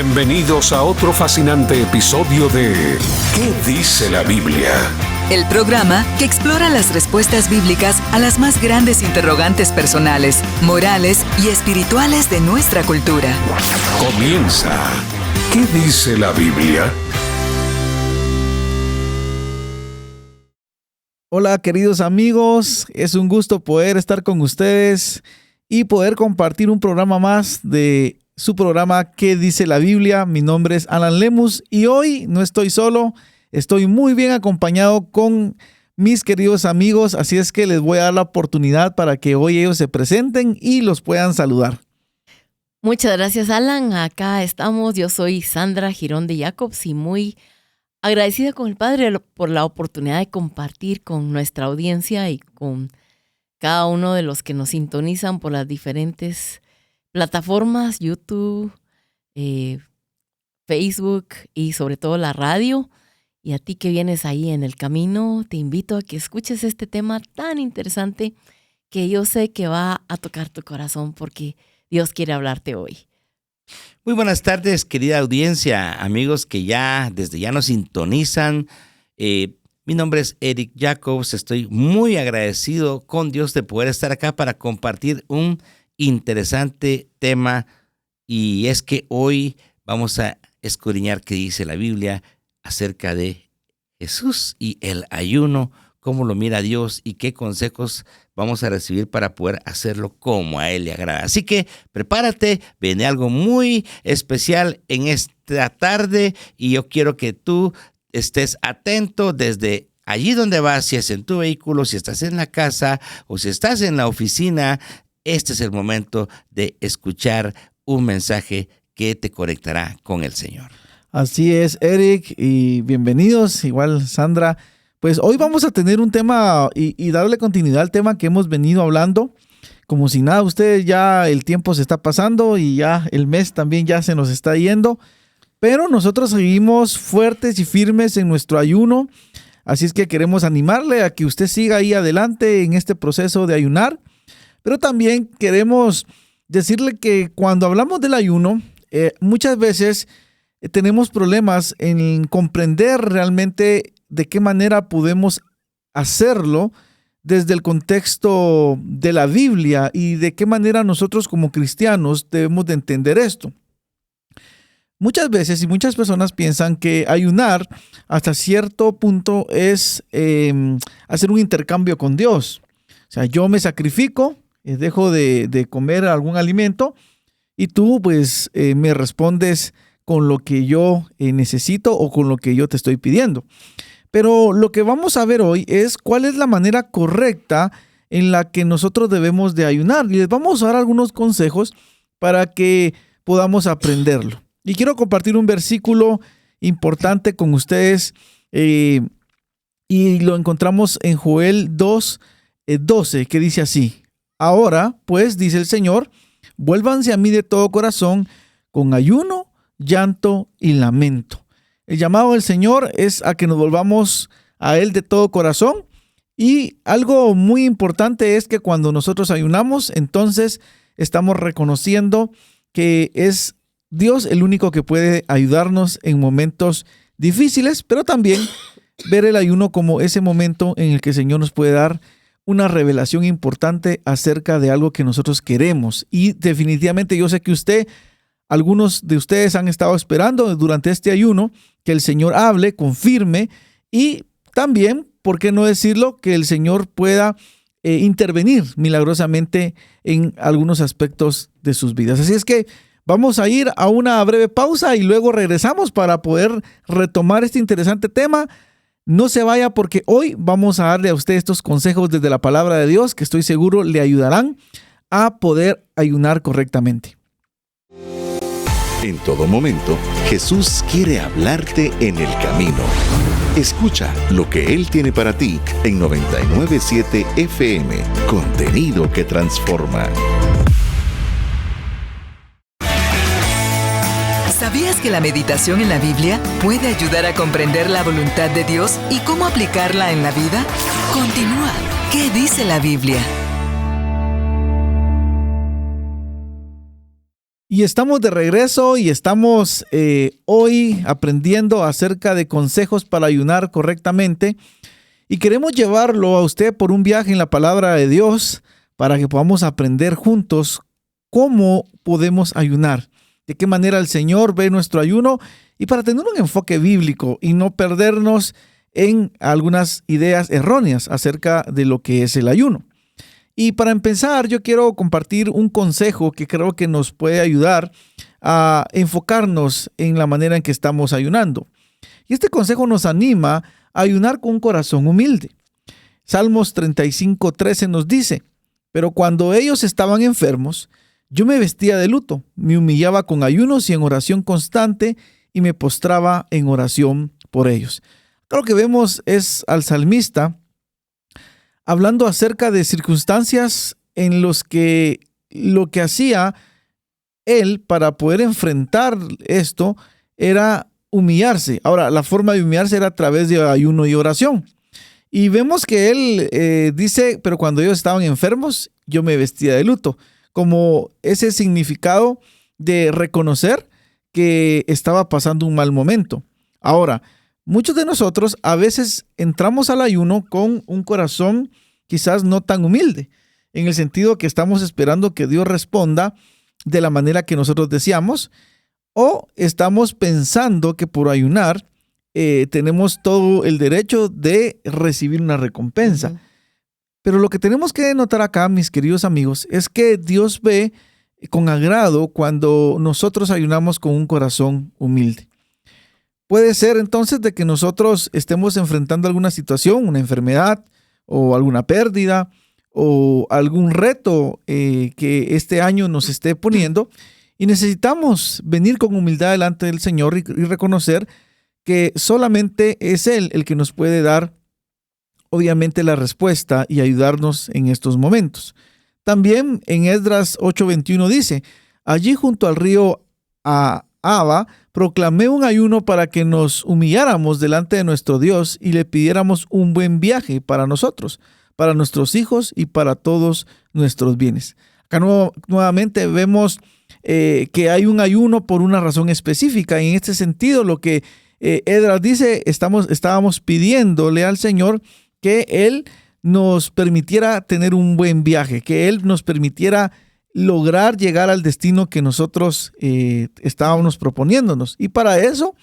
Bienvenidos a otro fascinante episodio de ¿Qué dice la Biblia? El programa que explora las respuestas bíblicas a las más grandes interrogantes personales, morales y espirituales de nuestra cultura. Comienza ¿Qué dice la Biblia? Hola queridos amigos, es un gusto poder estar con ustedes y poder compartir un programa más de su programa ¿Qué dice la Biblia? Mi nombre es Alan Lemus y hoy no estoy solo, estoy muy bien acompañado con mis queridos amigos, así es que les voy a dar la oportunidad para que hoy ellos se presenten y los puedan saludar. Muchas gracias, Alan. Acá estamos. Yo soy Sandra Girón de Jacobs y muy agradecida con el Padre por la oportunidad de compartir con nuestra audiencia y con cada uno de los que nos sintonizan por las diferentes plataformas, YouTube, Facebook y sobre todo la radio. Y a ti que vienes ahí en el camino, te invito a que escuches este tema tan interesante que yo sé que va a tocar tu corazón porque Dios quiere hablarte hoy. Muy buenas tardes, querida audiencia, amigos que desde ya nos sintonizan. Mi nombre es Eric Jacobs, estoy muy agradecido con Dios de poder estar acá para compartir un interesante tema, y es que hoy vamos a escudriñar qué dice la Biblia acerca de Jesús y el ayuno, cómo lo mira Dios y qué consejos vamos a recibir para poder hacerlo como a Él le agrada. Así que prepárate, viene algo muy especial en esta tarde y yo quiero que tú estés atento desde allí donde vas, si es en tu vehículo, si estás en la casa o si estás en la oficina. Este es el momento de escuchar un mensaje que te conectará con el Señor. Así es, Eric, y bienvenidos, igual Sandra. Pues hoy vamos a tener un tema y darle continuidad al tema que hemos venido hablando. Como si nada, ustedes ya el tiempo se está pasando y ya el mes también ya se nos está yendo. Pero nosotros seguimos fuertes y firmes en nuestro ayuno. Así es que queremos animarle a que usted siga ahí adelante en este proceso de ayunar. Pero también queremos decirle que cuando hablamos del ayuno, muchas veces tenemos problemas en comprender realmente de qué manera podemos hacerlo desde el contexto de la Biblia y de qué manera nosotros como cristianos debemos de entender esto. Muchas veces y muchas personas piensan que ayunar hasta cierto punto es hacer un intercambio con Dios. O sea, yo me sacrifico, dejo de comer algún alimento y tú pues me respondes con lo que yo necesito o con lo que yo te estoy pidiendo. Pero lo que vamos a ver hoy es cuál es la manera correcta en la que nosotros debemos de ayunar. Y les vamos a dar algunos consejos para que podamos aprenderlo. Y quiero compartir un versículo importante con ustedes y lo encontramos en Joel 2:12, que dice así: Ahora, pues, dice el Señor, vuélvanse a mí de todo corazón, con ayuno, llanto y lamento. El llamado del Señor es a que nos volvamos a Él de todo corazón. Y algo muy importante es que cuando nosotros ayunamos, entonces estamos reconociendo que es Dios el único que puede ayudarnos en momentos difíciles, pero también ver el ayuno como ese momento en el que el Señor nos puede dar una revelación importante acerca de algo que nosotros queremos. Y definitivamente yo sé que algunos de ustedes han estado esperando durante este ayuno que el Señor hable, confirme y también, ¿por qué no decirlo?, que el Señor pueda intervenir milagrosamente en algunos aspectos de sus vidas. Así es que vamos a ir a una breve pausa y luego regresamos para poder retomar este interesante tema. No se vaya porque hoy vamos a darle a usted estos consejos desde la palabra de Dios que estoy seguro le ayudarán a poder ayunar correctamente. En todo momento, Jesús quiere hablarte en el camino. Escucha lo que Él tiene para ti en 99.7 FM, contenido que transforma. ¿Sabías que la meditación en la Biblia puede ayudar a comprender la voluntad de Dios y cómo aplicarla en la vida? Continúa. ¿Qué dice la Biblia? Y estamos de regreso y estamos hoy aprendiendo acerca de consejos para ayunar correctamente. Y queremos llevarlo a usted por un viaje en la palabra de Dios para que podamos aprender juntos cómo podemos ayunar, de qué manera el Señor ve nuestro ayuno y para tener un enfoque bíblico y no perdernos en algunas ideas erróneas acerca de lo que es el ayuno. Y para empezar, yo quiero compartir un consejo que creo que nos puede ayudar a enfocarnos en la manera en que estamos ayunando. Y este consejo nos anima a ayunar con un corazón humilde. Salmos 35:13 nos dice: pero cuando ellos estaban enfermos, yo me vestía de luto, me humillaba con ayunos y en oración constante y me postraba en oración por ellos. Lo que vemos es al salmista hablando acerca de circunstancias en los que lo que hacía él para poder enfrentar esto era humillarse. Ahora, la forma de humillarse era a través de ayuno y oración. Y vemos que él dice, pero cuando ellos estaban enfermos, yo me vestía de luto. Como ese significado de reconocer que estaba pasando un mal momento. Ahora, muchos de nosotros a veces entramos al ayuno con un corazón quizás no tan humilde, en el sentido que estamos esperando que Dios responda de la manera que nosotros deseamos, o estamos pensando que por ayunar tenemos todo el derecho de recibir una recompensa. Pero lo que tenemos que notar acá, mis queridos amigos, es que Dios ve con agrado cuando nosotros ayunamos con un corazón humilde. Puede ser entonces de que nosotros estemos enfrentando alguna situación, una enfermedad o alguna pérdida o algún reto que este año nos esté poniendo y necesitamos venir con humildad delante del Señor y reconocer que solamente es Él el que nos puede dar obviamente la respuesta y ayudarnos en estos momentos. También en Esdras 8:21 dice: allí junto al río Ahava proclamé un ayuno para que nos humilláramos delante de nuestro Dios y le pidiéramos un buen viaje para nosotros, para nuestros hijos y para todos nuestros bienes. Acá nuevamente vemos que hay un ayuno por una razón específica. Y en este sentido, lo que Esdras dice, estábamos pidiéndole al Señor que Él nos permitiera tener un buen viaje, que Él nos permitiera lograr llegar al destino que nosotros estábamos proponiéndonos. Y para eso,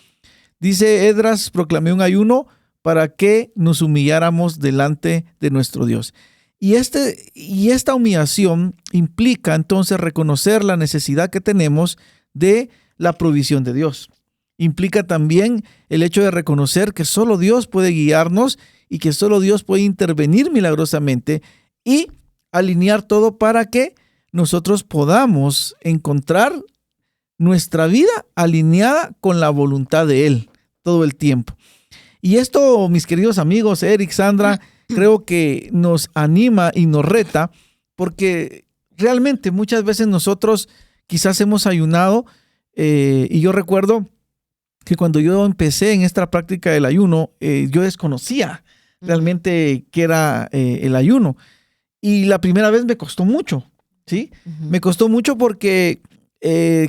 dice Esdras, proclamé un ayuno para que nos humilláramos delante de nuestro Dios. Y esta humillación implica entonces reconocer la necesidad que tenemos de la provisión de Dios. Implica también el hecho de reconocer que solo Dios puede guiarnos y que solo Dios puede intervenir milagrosamente y alinear todo para que nosotros podamos encontrar nuestra vida alineada con la voluntad de Él todo el tiempo. Y esto, mis queridos amigos, Eric, Sandra, creo que nos anima y nos reta, porque realmente muchas veces nosotros quizás hemos ayunado, y yo recuerdo que cuando yo empecé en esta práctica del ayuno, yo desconocía realmente qué era el ayuno. Y la primera vez me costó mucho, ¿sí? Me costó mucho porque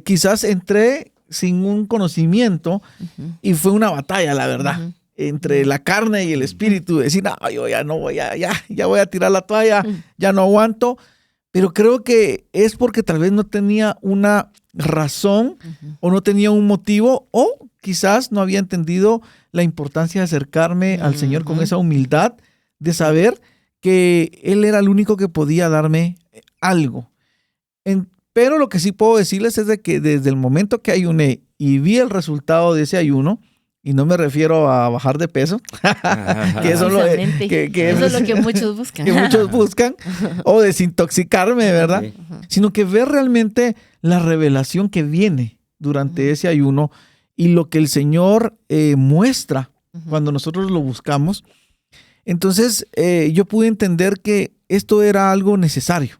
quizás entré sin un conocimiento y fue una batalla, la verdad, entre la carne y el espíritu. Decir, no, yo ya no voy, ya voy a tirar la toalla, ya no aguanto. Pero creo que es porque tal vez no tenía una razón o no tenía un motivo, o quizás no había entendido la importancia de acercarme al Señor con esa humildad de saber que Él era el único que podía darme algo. Pero lo que sí puedo decirles es de que desde el momento que ayuné y vi el resultado de ese ayuno, y no me refiero a bajar de peso, que eso, eso es lo que muchos buscan. Que muchos buscan, o desintoxicarme, ¿verdad? Sino que ver realmente la revelación que viene durante ese ayuno y lo que el Señor muestra cuando nosotros lo buscamos. Entonces, yo pude entender que esto era algo necesario,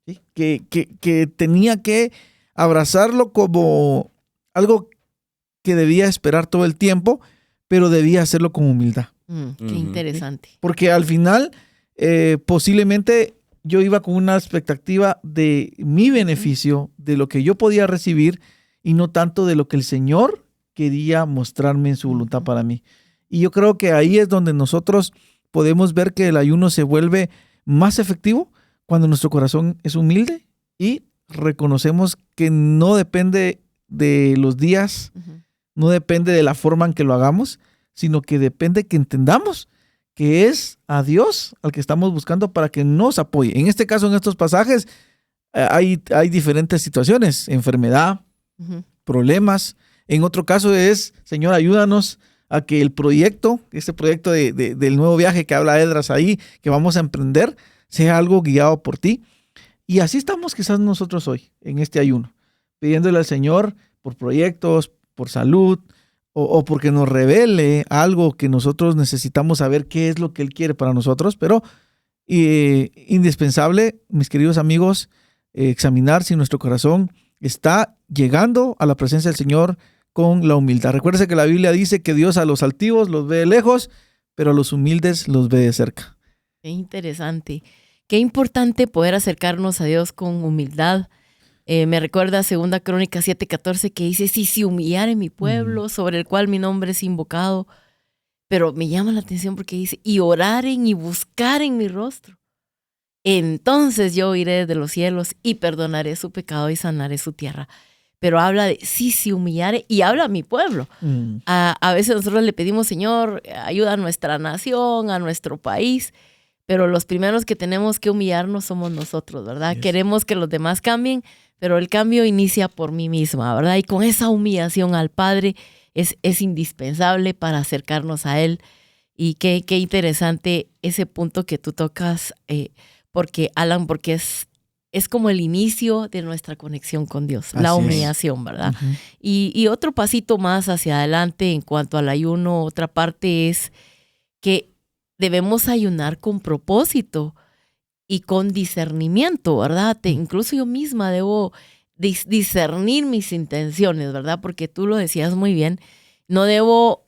¿sí? que tenía que abrazarlo como algo que debía esperar todo el tiempo, pero debía hacerlo con humildad. Qué interesante. Porque al final, posiblemente yo iba con una expectativa de mi beneficio, de lo que yo podía recibir y no tanto de lo que el Señor quería mostrarme en su voluntad para mí. Y yo creo que ahí es donde nosotros podemos ver que el ayuno se vuelve más efectivo cuando nuestro corazón es humilde y reconocemos que no depende de los días, no depende de la forma en que lo hagamos, sino que depende que entendamos que es a Dios al que estamos buscando para que nos apoye. En este caso, en estos pasajes, hay diferentes situaciones, enfermedad, problemas. En otro caso es, Señor, ayúdanos a que el proyecto, este proyecto del nuevo viaje que habla Esdras ahí, que vamos a emprender, sea algo guiado por ti. Y así estamos quizás nosotros hoy, en este ayuno, pidiéndole al Señor por proyectos, por salud, o porque nos revele algo que nosotros necesitamos saber qué es lo que Él quiere para nosotros, pero indispensable, mis queridos amigos, examinar si nuestro corazón está llegando a la presencia del Señor con la humildad. Recuérdese que la Biblia dice que Dios a los altivos los ve de lejos, pero a los humildes los ve de cerca. Qué interesante. Qué importante poder acercarnos a Dios con humildad. Me recuerda 2 Crónicas 7:14 que dice, si se humillare mi pueblo, sobre el cual mi nombre es invocado. Pero me llama la atención porque dice, y oraren y buscaren mi rostro. Entonces yo oiré desde los cielos y perdonaré su pecado y sanaré su tierra. Pero habla de si se humillare y habla a mi pueblo. A veces nosotros le pedimos, Señor, ayuda a nuestra nación, a nuestro país. Pero los primeros que tenemos que humillarnos somos nosotros, ¿verdad? Yes. Queremos que los demás cambien, pero el cambio inicia por mí misma, ¿verdad? Y con esa humillación al Padre es indispensable para acercarnos a Él. Y qué interesante ese punto que tú tocas, porque Alan, porque es como el inicio de nuestra conexión con Dios, la humillación, ¿verdad? Uh-huh. Y otro pasito más hacia adelante en cuanto al ayuno, otra parte es que debemos ayunar con propósito y con discernimiento, ¿verdad? Incluso yo misma debo discernir mis intenciones, ¿verdad? Porque tú lo decías muy bien, no debo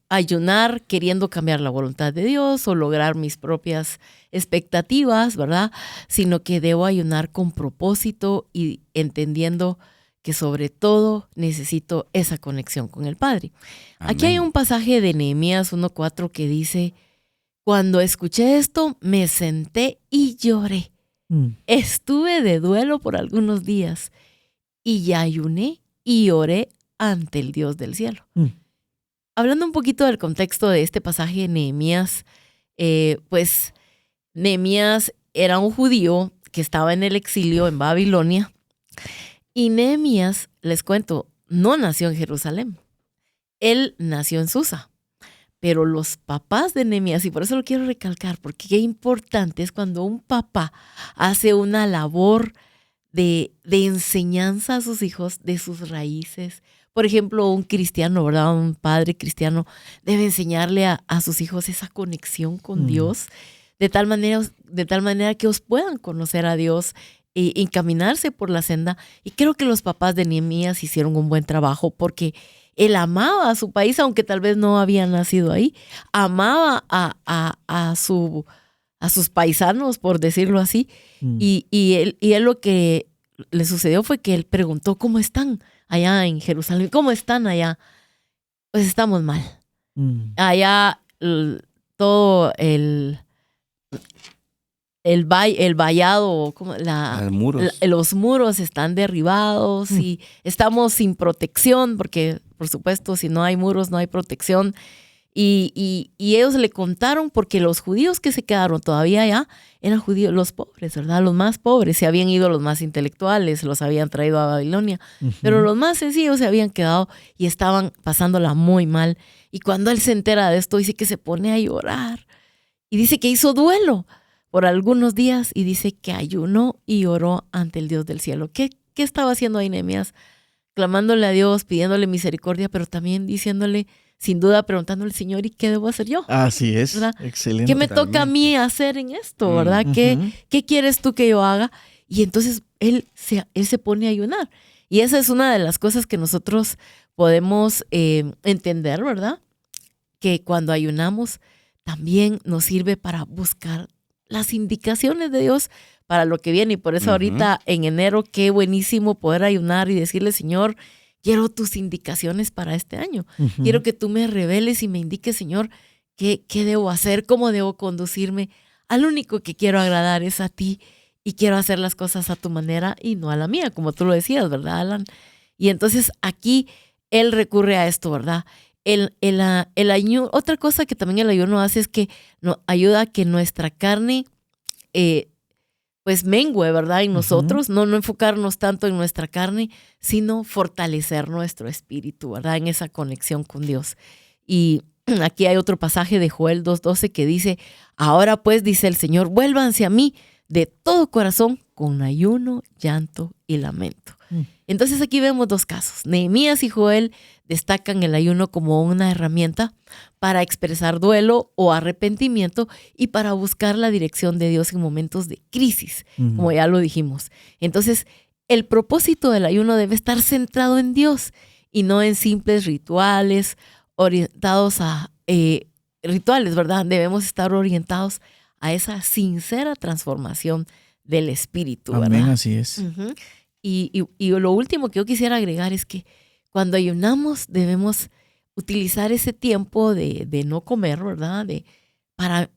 ayunar queriendo cambiar la voluntad de Dios o lograr mis propias expectativas, ¿verdad? Sino que debo ayunar con propósito y entendiendo que sobre todo necesito esa conexión con el Padre. Amén. Aquí hay un pasaje de Nehemías 1:4 que dice, cuando escuché esto, me senté y lloré. Estuve de duelo por algunos días y ayuné y oré ante el Dios del cielo. Hablando un poquito del contexto de este pasaje de Nehemías, pues Nehemías era un judío que estaba en el exilio en Babilonia y Nehemías, les cuento, no nació en Jerusalén. Él nació en Susa. Pero los papás de Nehemías, y por eso lo quiero recalcar, porque qué importante es cuando un papá hace una labor de enseñanza a sus hijos de sus raíces. Por ejemplo, un cristiano, ¿verdad? Un padre cristiano debe enseñarle a sus hijos esa conexión con Dios, de tal manera que os puedan conocer a Dios e encaminarse por la senda. Y creo que los papás de Nehemías hicieron un buen trabajo porque él amaba a su país, aunque tal vez no había nacido ahí. Amaba a sus paisanos, por decirlo así. Y él lo que le sucedió fue que él preguntó, ¿cómo están allá en Jerusalén? ¿Cómo están allá? Pues estamos mal. Allá todo el vallado, los muros están derribados y estamos sin protección, porque por supuesto si no hay muros no hay protección. Y ellos le contaron, porque los judíos que se quedaron todavía allá eran judíos, los pobres, ¿verdad? Los más pobres, se habían ido los más intelectuales, los habían traído a Babilonia, pero los más sencillos se habían quedado y estaban pasándola muy mal. Y cuando él se entera de esto, dice que se pone a llorar y dice que hizo duelo por algunos días y dice que ayunó y oró ante el Dios del cielo. ¿Qué estaba haciendo ahí Nehemías? Clamándole a Dios, pidiéndole misericordia, pero también diciéndole, sin duda, preguntándole, Señor, ¿y qué debo hacer yo? Así es, ¿verdad? Excelente. ¿Qué me toca a mí hacer en esto, verdad? ¿Qué quieres tú que yo haga? Y entonces él se pone a ayunar. Y esa es una de las cosas que nosotros podemos entender, ¿verdad? Que cuando ayunamos también nos sirve para buscar las indicaciones de Dios para lo que viene. Y por eso ahorita en enero, qué buenísimo poder ayunar y decirle, Señor, quiero tus indicaciones para este año. Quiero que tú me reveles y me indiques, Señor, qué debo hacer, cómo debo conducirme. Al único que quiero agradar es a ti y quiero hacer las cosas a tu manera y no a la mía, como tú lo decías, ¿verdad, Alan? Y entonces aquí él recurre a esto, ¿verdad? El ayuno, otra cosa que también el ayuno hace es que nos ayuda a que nuestra carne pues mengue, ¿verdad? En nosotros, no enfocarnos tanto en nuestra carne, sino fortalecer nuestro espíritu, ¿verdad? En esa conexión con Dios. Y aquí hay otro pasaje de Joel 2:12 que dice, ahora pues, dice el Señor, vuélvanse a mí de todo corazón con ayuno, llanto y lamento. Entonces aquí vemos dos casos. Nehemías y Joel destacan el ayuno como una herramienta para expresar duelo o arrepentimiento y para buscar la dirección de Dios en momentos de crisis, como ya lo dijimos. Entonces, el propósito del ayuno debe estar centrado en Dios y no en simples rituales orientados a rituales, ¿verdad? Debemos estar orientados a esa sincera transformación del espíritu, ¿verdad? Amén, así es. Y lo último que yo quisiera agregar es que cuando ayunamos debemos utilizar ese tiempo de no comer, ¿verdad? Para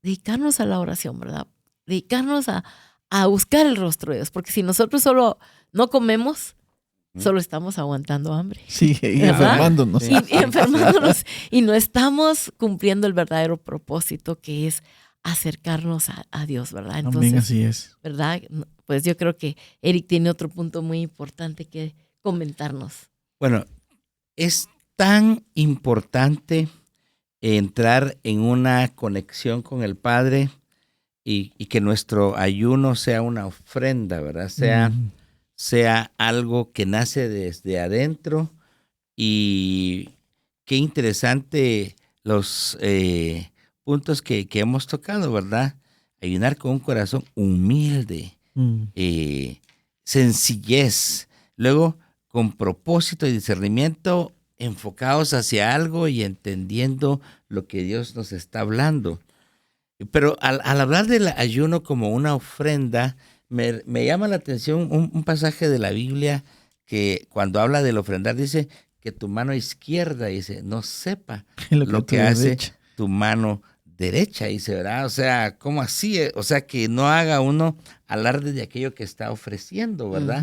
dedicarnos a la oración, ¿verdad? Dedicarnos a buscar el rostro de Dios, porque si nosotros solo no comemos, solo estamos aguantando hambre. Sí, y enfermándonos. Y enfermándonos. Y no estamos cumpliendo el verdadero propósito, que es acercarnos a Dios, ¿verdad? Entonces, amén, así es. ¿verdad? Pues yo creo que Eric tiene otro punto muy importante que comentarnos. Bueno, es tan importante entrar en una conexión con el Padre y que nuestro ayuno sea una ofrenda, ¿verdad? Sea algo que nace desde adentro. Y qué interesante los puntos que hemos tocado, ¿verdad? Ayunar con un corazón humilde, sencillez, luego con propósito y discernimiento, enfocados hacia algo y entendiendo lo que Dios nos está hablando. Pero al hablar del ayuno como una ofrenda, me llama la atención un pasaje de la Biblia que cuando habla del ofrendar dice que tu mano izquierda, dice, no sepa lo que hace tu mano derecha, dice, ¿verdad? O sea, ¿cómo así? O sea, que no haga uno alarde de aquello que está ofreciendo, ¿verdad?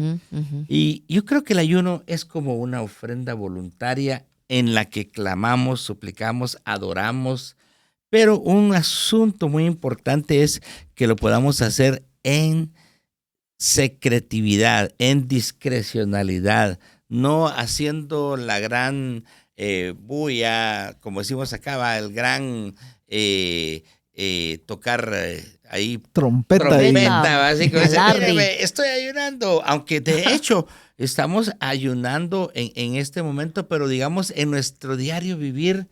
Y yo creo que el ayuno es como una ofrenda voluntaria en la que clamamos, suplicamos, adoramos, pero un asunto muy importante es que lo podamos hacer en secretividad, en discrecionalidad, no haciendo la gran bulla, como decimos acá, el gran tocar ahí trompeta así que dice, míreme, estoy ayunando, aunque de hecho estamos ayunando en este momento, pero digamos en nuestro diario vivir,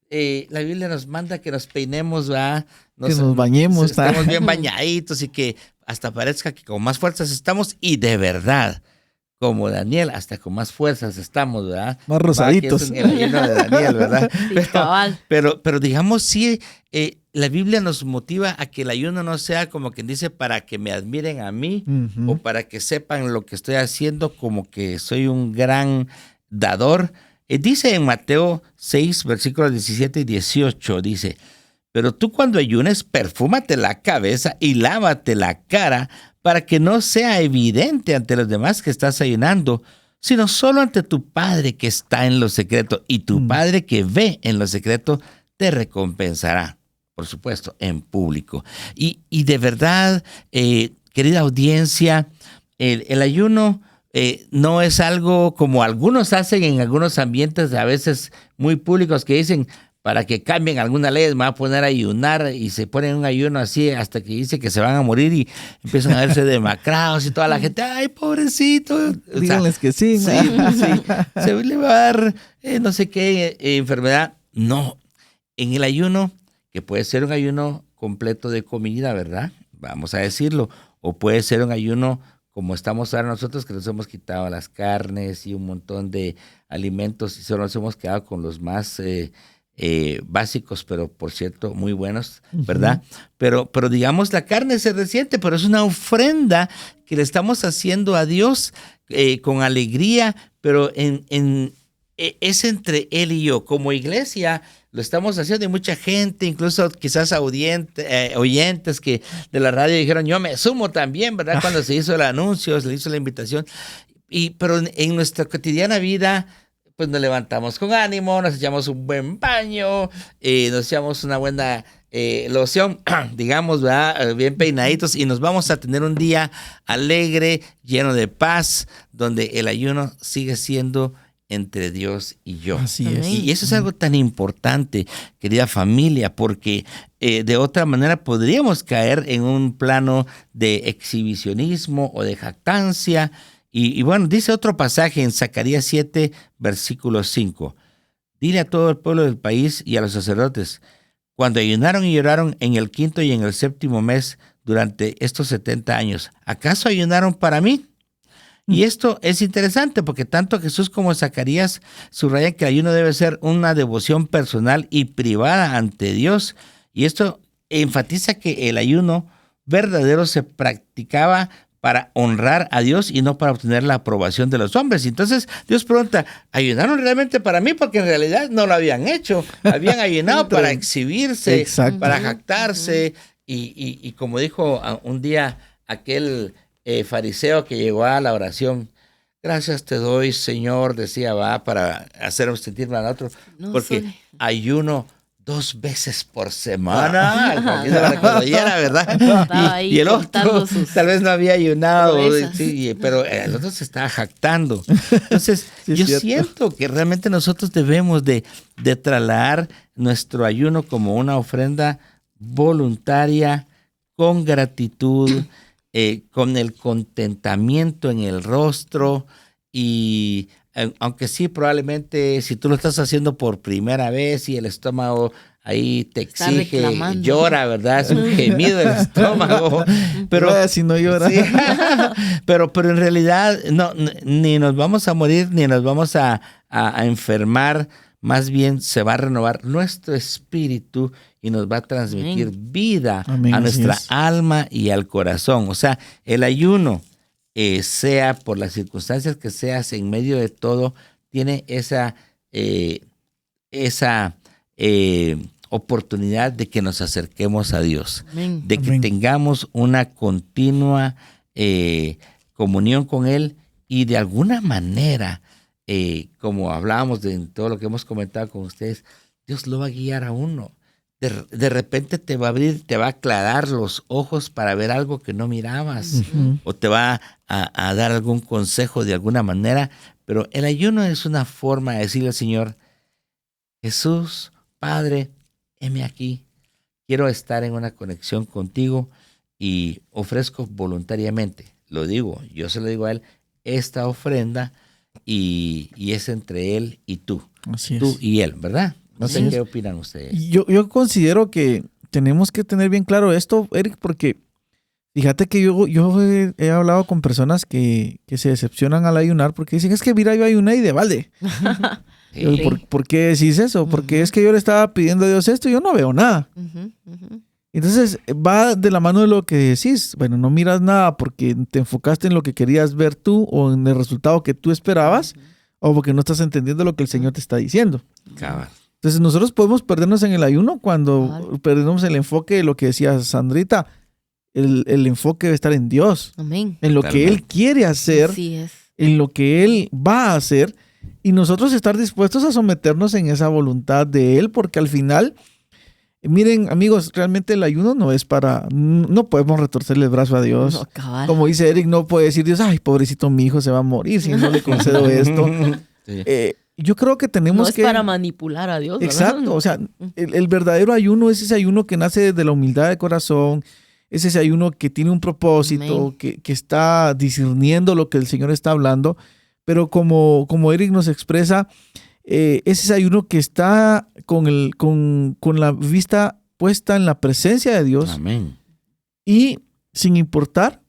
la Biblia nos manda que nos peinemos, ¿verdad? Que nos bañemos, estemos bien bañaditos y que hasta parezca que con más fuerzas estamos, y de verdad, como Daniel, hasta con más fuerzas estamos, ¿verdad? Más rosaditos. El ayuno de Daniel, ¿verdad? Sí, pero digamos, sí, la Biblia nos motiva a que el ayuno no sea como quien dice para que me admiren a mí o para que sepan lo que estoy haciendo, como que soy un gran dador. Dice en Mateo 6, versículos 17 y 18, dice, pero tú cuando ayunes, perfúmate la cabeza y lávate la cara para que no sea evidente ante los demás que estás ayunando, sino solo ante tu Padre que está en lo secreto, y tu Padre que ve en lo secreto te recompensará, por supuesto, en público. Y de verdad, querida audiencia, el ayuno no es algo como algunos hacen en algunos ambientes a veces muy públicos que dicen, para que cambien alguna ley, me va a poner a ayunar, y se ponen un ayuno así hasta que dice que se van a morir y empiezan a verse demacrados y toda la gente, ay, pobrecito. Díganles que sí. Sí, se le va a dar no sé qué enfermedad. No, en el ayuno, que puede ser un ayuno completo de comida, ¿verdad? Vamos a decirlo, o puede ser un ayuno como estamos ahora nosotros, que nos hemos quitado las carnes y un montón de alimentos y solo nos hemos quedado con los más básicos, pero por cierto, muy buenos, ¿verdad? Pero digamos, la carne se resiente, pero es una ofrenda que le estamos haciendo a Dios con alegría, pero es entre Él y yo. Como iglesia lo estamos haciendo y mucha gente, incluso quizás oyentes que de la radio dijeron, yo me sumo también, ¿verdad? Cuando se hizo el anuncio, se le hizo la invitación. Pero en nuestra cotidiana vida, pues nos levantamos con ánimo, nos echamos un buen baño, nos echamos una buena loción, digamos, ¿verdad? Bien peinaditos, y nos vamos a tener un día alegre, lleno de paz, donde el ayuno sigue siendo entre Dios y yo. Así es. Y eso es algo tan importante, querida familia, porque de otra manera podríamos caer en un plano de exhibicionismo o de jactancia. Y bueno, dice otro pasaje en Zacarías 7, versículo 5. Dile a todo el pueblo del país y a los sacerdotes, cuando ayunaron y lloraron en el 5º y en el 7º mes durante estos 70 años, ¿acaso ayunaron para mí? Y esto es interesante porque tanto Jesús como Zacarías subrayan que el ayuno debe ser una devoción personal y privada ante Dios. Y esto enfatiza que el ayuno verdadero se practicaba para honrar a Dios y no para obtener la aprobación de los hombres. Entonces Dios pregunta, ¿ayunaron realmente para mí? Porque en realidad no lo habían hecho. Habían ayunado para exhibirse, Exacto. para jactarse. Y como dijo un día aquel fariseo que llegó a la oración, gracias te doy, Señor, decía, para hacernos sentir mal a otro, porque ayuno 2 veces por semana, ¿verdad? Y el otro tal vez no había ayunado, sí, pero el otro se estaba jactando. Entonces, sí, yo siento que realmente nosotros debemos de trasladar nuestro ayuno como una ofrenda voluntaria, con gratitud, con el contentamiento en el rostro. Y aunque sí, probablemente si tú lo estás haciendo por primera vez y el estómago ahí te exige, llora, ¿verdad? Es un gemido del estómago. Pero si no llora. Sí, pero en realidad no, ni nos vamos a morir, ni nos vamos a enfermar. Más bien se va a renovar nuestro espíritu y nos va a transmitir vida a nuestra alma y al corazón. O sea, el ayuno, sea por las circunstancias que seas, en medio de todo, tiene esa oportunidad de que nos acerquemos a Dios, de que tengamos una continua comunión con Él y de alguna manera, como hablábamos de todo lo que hemos comentado con ustedes, Dios lo va a guiar a uno. De repente te va a abrir, te va a aclarar los ojos para ver algo que no mirabas, o te va a dar algún consejo de alguna manera. Pero el ayuno es una forma de decirle al Señor, Jesús, Padre, heme aquí, quiero estar en una conexión contigo y ofrezco voluntariamente, lo digo, yo se lo digo a Él, esta ofrenda y es entre Él y tú. Así tú es. y Él, ¿verdad? No sé qué opinan ustedes. Yo considero que tenemos que tener bien claro esto, Eric, porque fíjate que yo he hablado con personas que se decepcionan al ayunar porque dicen, es que mira, yo ayuné y de balde. Sí. ¿Por qué decís eso? Porque es que yo le estaba pidiendo a Dios esto y yo no veo nada. Entonces va de la mano de lo que decís. Bueno, no miras nada porque te enfocaste en lo que querías ver tú o en el resultado que tú esperabas o porque no estás entendiendo lo que el Señor te está diciendo. Cabal. Entonces nosotros podemos perdernos en el ayuno cuando perdemos el enfoque de lo que decía Sandrita. El enfoque debe estar en Dios. Amén. En lo que Él quiere hacer, en lo que Él va a hacer, y nosotros estar dispuestos a someternos en esa voluntad de Él, porque al final, miren amigos, realmente el ayuno no es para, no podemos retorcerle el brazo a Dios. No, como dice Eric, no puede decir Dios, ay, pobrecito, mi hijo se va a morir si no le concedo esto. Sí. Yo creo que tenemos que... No es para manipular a Dios, ¿verdad? Exacto, o sea, el verdadero ayuno es ese ayuno que nace desde la humildad de corazón, es ese ayuno que tiene un propósito, que está discerniendo lo que el Señor está hablando, pero como Eric nos expresa, es ese ayuno que está con la vista puesta en la presencia de Dios. Amén. Y sin importar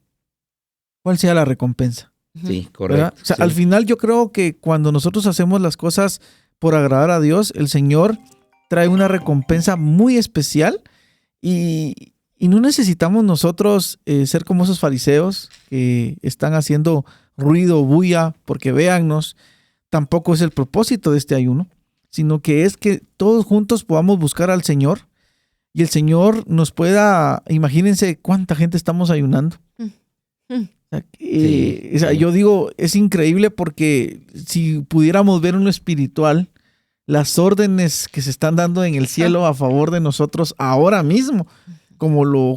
cuál sea la recompensa. Sí, correcto. O sea, al final yo creo que cuando nosotros hacemos las cosas por agradar a Dios, el Señor trae una recompensa muy especial y no necesitamos nosotros ser como esos fariseos que están haciendo ruido, bulla, porque véannos. Tampoco es el propósito de este ayuno, sino que es que todos juntos podamos buscar al Señor y el Señor nos pueda, imagínense cuánta gente estamos ayunando. Yo digo, es increíble porque si pudiéramos ver en lo espiritual, las órdenes que se están dando en el cielo a favor de nosotros ahora mismo, como lo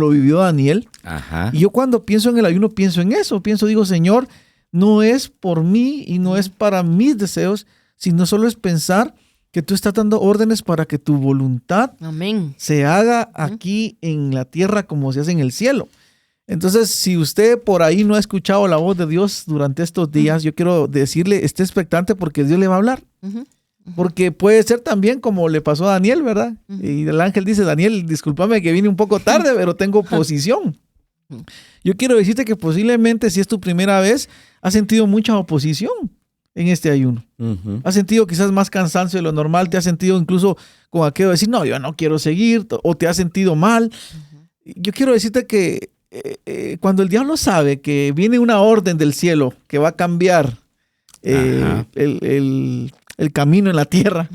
vivió Daniel. Ajá. Y yo cuando pienso en el ayuno, pienso en eso. Digo, Señor, no es por mí y no es para mis deseos, sino solo es pensar que tú estás dando órdenes para que tu voluntad Amén. se haga aquí en la tierra como se hace en el cielo. Entonces, si usted por ahí no ha escuchado la voz de Dios durante estos días, yo quiero decirle, esté expectante porque Dios le va a hablar. Porque puede ser también como le pasó a Daniel, ¿verdad? Y el ángel dice, Daniel, discúlpame que vine un poco tarde, pero tengo oposición. Yo quiero decirte que posiblemente si es tu primera vez, has sentido mucha oposición en este ayuno. Has sentido quizás más cansancio de lo normal, te has sentido incluso con aquello de decir, no, yo no quiero seguir, o te has sentido mal. Yo quiero decirte que cuando el diablo sabe que viene una orden del cielo que va a cambiar el camino en la tierra,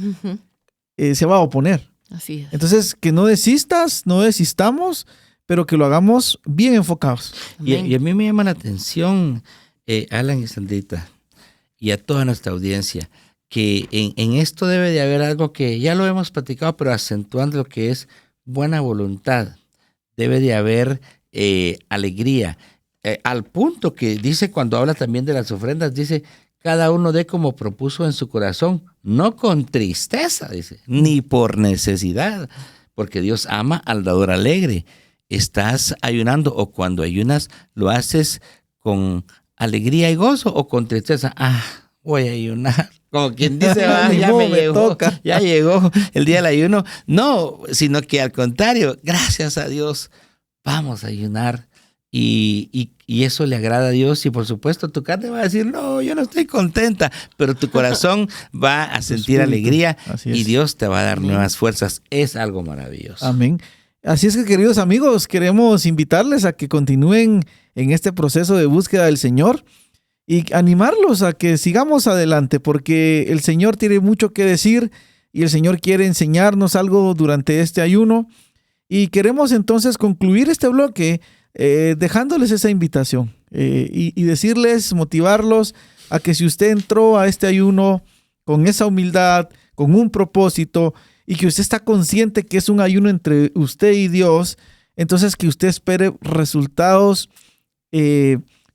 se va a oponer. Así es. Entonces, que no desistamos, pero que lo hagamos bien enfocados. Y a mí me llama la atención, Alan y Sandrita, y a toda nuestra audiencia, que en esto debe de haber algo que ya lo hemos platicado, pero acentuando lo que es buena voluntad. Debe de haber alegría, al punto que dice, cuando habla también de las ofrendas, dice, cada uno dé como propuso en su corazón, no con tristeza, dice, ni por necesidad, porque Dios ama al dador alegre. Estás ayunando, o cuando ayunas lo haces con alegría y gozo, o con tristeza. Voy a ayunar. Como quien dice, ya me llegó, ya llegó el día del ayuno. No, sino que al contrario, gracias a Dios, vamos a ayunar. Y eso le agrada a Dios, y por supuesto tu carne va a decir, no, yo no estoy contenta, pero tu corazón va a sentir alegría y Dios te va a dar nuevas fuerzas. Es algo maravilloso. Amén. Así es que, queridos amigos, queremos invitarles a que continúen en este proceso de búsqueda del Señor y animarlos a que sigamos adelante, porque el Señor tiene mucho que decir y el Señor quiere enseñarnos algo durante este ayuno. Y queremos entonces concluir este bloque dejándoles esa invitación y decirles, motivarlos a que si usted entró a este ayuno con esa humildad, con un propósito, y que usted está consciente que es un ayuno entre usted y Dios, entonces que usted espere resultados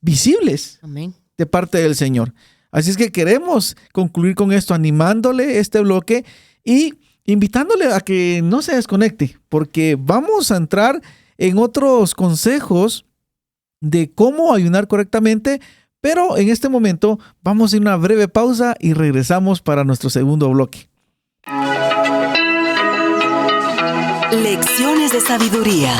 visibles. Amén. De parte del Señor. Así es que queremos concluir con esto, animándole este bloque y invitándole a que no se desconecte, porque vamos a entrar en otros consejos de cómo ayunar correctamente, pero en este momento vamos a ir a una breve pausa y regresamos para nuestro segundo bloque. Lecciones de sabiduría.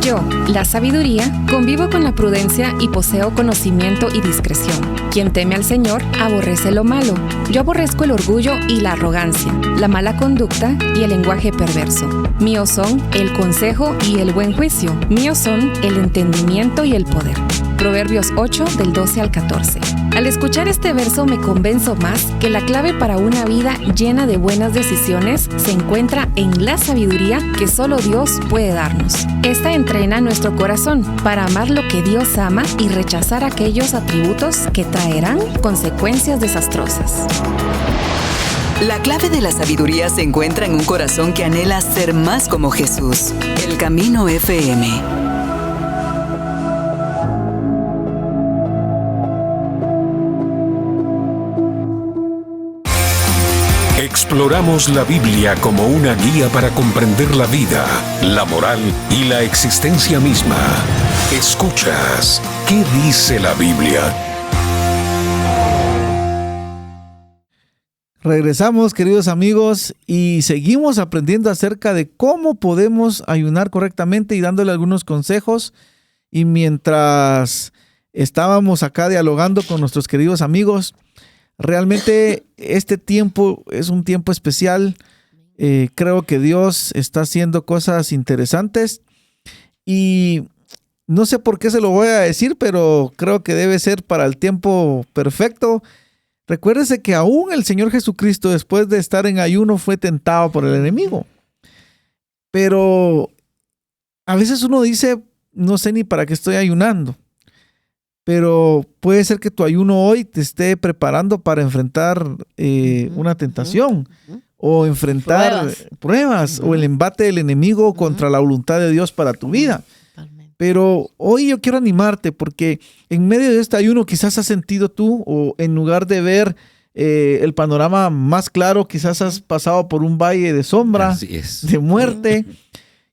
Yo, la sabiduría, convivo con la prudencia y poseo conocimiento y discreción. Quien teme al Señor aborrece lo malo. Yo aborrezco el orgullo y la arrogancia, la mala conducta y el lenguaje perverso. Míos son el consejo y el buen juicio. Míos son el entendimiento y el poder. Proverbios 8, del 12 al 14. Al escuchar este verso me convenzo más que la clave para una vida llena de buenas decisiones se encuentra en la sabiduría que solo Dios puede darnos. Esta entrena nuestro corazón para amar lo que Dios ama y rechazar aquellos atributos que traerán consecuencias desastrosas. La clave de la sabiduría se encuentra en un corazón que anhela ser más como Jesús. El Camino FM. Exploramos la Biblia como una guía para comprender la vida, la moral y la existencia misma. Escuchas, ¿qué dice la Biblia? Regresamos, queridos amigos, y seguimos aprendiendo acerca de cómo podemos ayunar correctamente y dándole algunos consejos. Y mientras estábamos acá dialogando con nuestros queridos amigos, Realmente este tiempo es un tiempo especial. Creo que Dios está haciendo cosas interesantes y no sé por qué se lo voy a decir, pero creo que debe ser para el tiempo perfecto. Recuérdese que aún el Señor Jesucristo, después de estar en ayuno, fue tentado por el enemigo. Pero a veces uno dice, no sé ni para qué estoy ayunando. Pero puede ser que tu ayuno hoy te esté preparando para enfrentar una tentación o enfrentar pruebas o el embate del enemigo contra la voluntad de Dios para tu vida. Pero hoy yo quiero animarte porque en medio de este ayuno quizás has sentido tú, o en lugar de ver el panorama más claro, quizás has pasado por un valle de sombra, de muerte.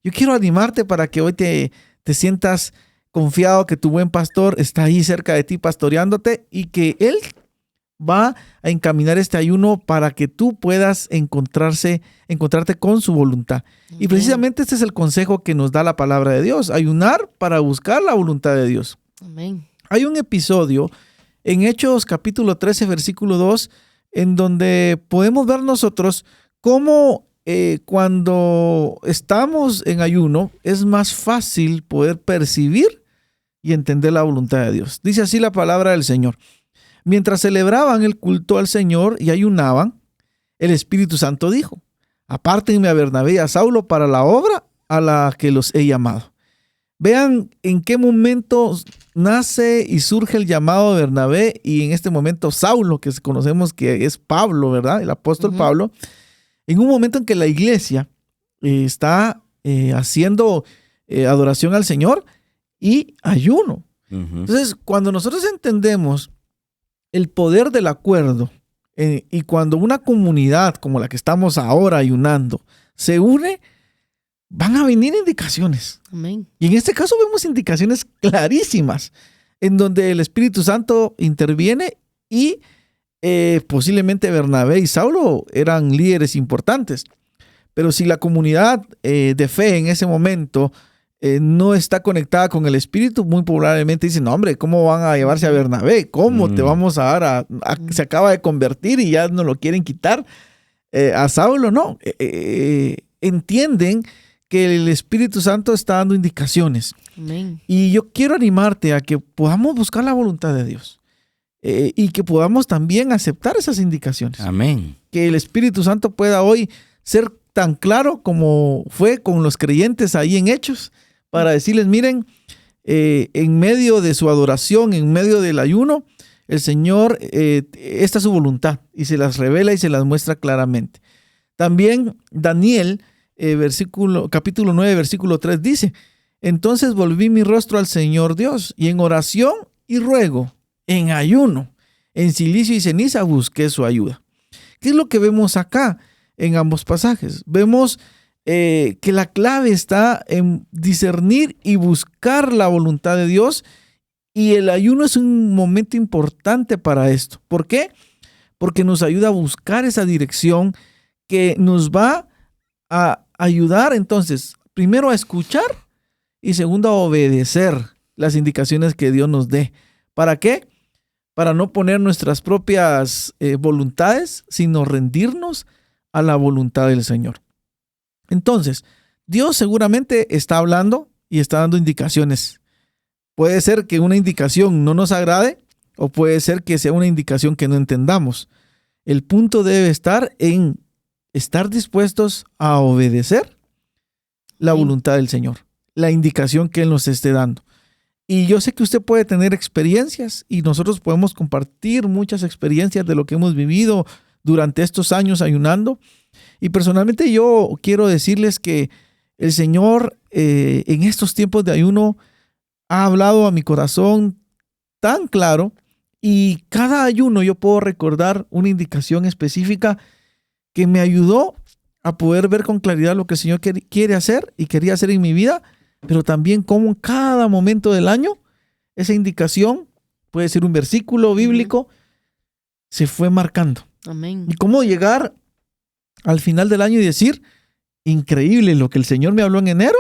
Yo quiero animarte para que hoy te sientas confiado que tu buen pastor está ahí cerca de ti pastoreándote y que Él va a encaminar este ayuno para que tú puedas encontrarte con su voluntad. Y precisamente este es el consejo que nos da la palabra de Dios: ayunar para buscar la voluntad de Dios. Amén. Hay un episodio en Hechos capítulo 13, versículo 2, en donde podemos ver nosotros cómo cuando estamos en ayuno es más fácil poder percibir y entender la voluntad de Dios. Dice así la palabra del Señor: mientras celebraban el culto al Señor y ayunaban, el Espíritu Santo dijo: apártenme a Bernabé y a Saulo para la obra a la que los he llamado. Vean en qué momento nace y surge el llamado de Bernabé y en este momento Saulo, que conocemos que es Pablo, ¿verdad? El apóstol Pablo. En un momento en que la iglesia está haciendo adoración al Señor y ayuno. Entonces, cuando nosotros entendemos el poder del acuerdo y cuando una comunidad como la que estamos ahora ayunando se une, van a venir indicaciones. Amén. Y en este caso vemos indicaciones clarísimas en donde el Espíritu Santo interviene y posiblemente Bernabé y Saulo eran líderes importantes. Pero si la comunidad de fe en ese momento no está conectada con el Espíritu, muy probablemente dicen: no, hombre, ¿cómo van a llevarse a Bernabé? ¿Cómo te vamos a dar se acaba de convertir y ya no lo quieren quitar? A Saulo no. Entienden que el Espíritu Santo está dando indicaciones. Amén. Y yo quiero animarte a que podamos buscar la voluntad de Dios y que podamos también aceptar esas indicaciones. Amén. Que el Espíritu Santo pueda hoy ser tan claro como fue con los creyentes ahí en Hechos, para decirles: miren, en medio de su adoración, en medio del ayuno, el Señor, esta es su voluntad, y se las revela y se las muestra claramente. También Daniel, capítulo 9, versículo 3 dice: entonces volví mi rostro al Señor Dios, y en oración y ruego, en ayuno, en silicio y ceniza busqué su ayuda. ¿Qué es lo que vemos acá en ambos pasajes? Vemos que la clave está en discernir y buscar la voluntad de Dios, y el ayuno es un momento importante para esto. ¿Por qué? Porque nos ayuda a buscar esa dirección que nos va a ayudar entonces, primero, a escuchar y segundo, a obedecer las indicaciones que Dios nos dé. ¿Para qué? Para no poner nuestras propias voluntades, sino rendirnos a la voluntad del Señor. Entonces, Dios seguramente está hablando y está dando indicaciones. Puede ser que una indicación no nos agrade o puede ser que sea una indicación que no entendamos. El punto debe estar en estar dispuestos a obedecer la voluntad del Señor, la indicación que Él nos esté dando. Y yo sé que usted puede tener experiencias y nosotros podemos compartir muchas experiencias de lo que hemos vivido durante estos años ayunando. Y personalmente yo quiero decirles que el Señor en estos tiempos de ayuno ha hablado a mi corazón tan claro, y cada ayuno yo puedo recordar una indicación específica que me ayudó a poder ver con claridad lo que el Señor quiere hacer y quería hacer en mi vida, pero también cómo en cada momento del año esa indicación, puede ser un versículo bíblico, se fue marcando. Amén. Y cómo llegar al final del año y decir: increíble, lo que el Señor me habló en enero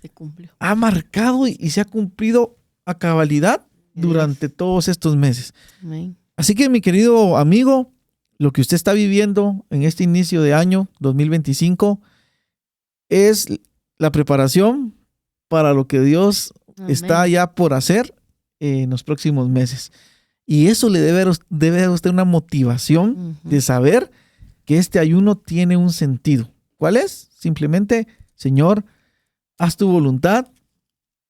Se cumplió. ha marcado y se ha cumplido a cabalidad durante todos estos meses. Amén. Así que, mi querido amigo, lo que usted está viviendo en este inicio de año 2025 es la preparación para lo que Dios Amén. está ya por hacer en los próximos meses. Y eso le debe a usted una motivación de saber que este ayuno tiene un sentido. ¿Cuál es? Simplemente, Señor, haz tu voluntad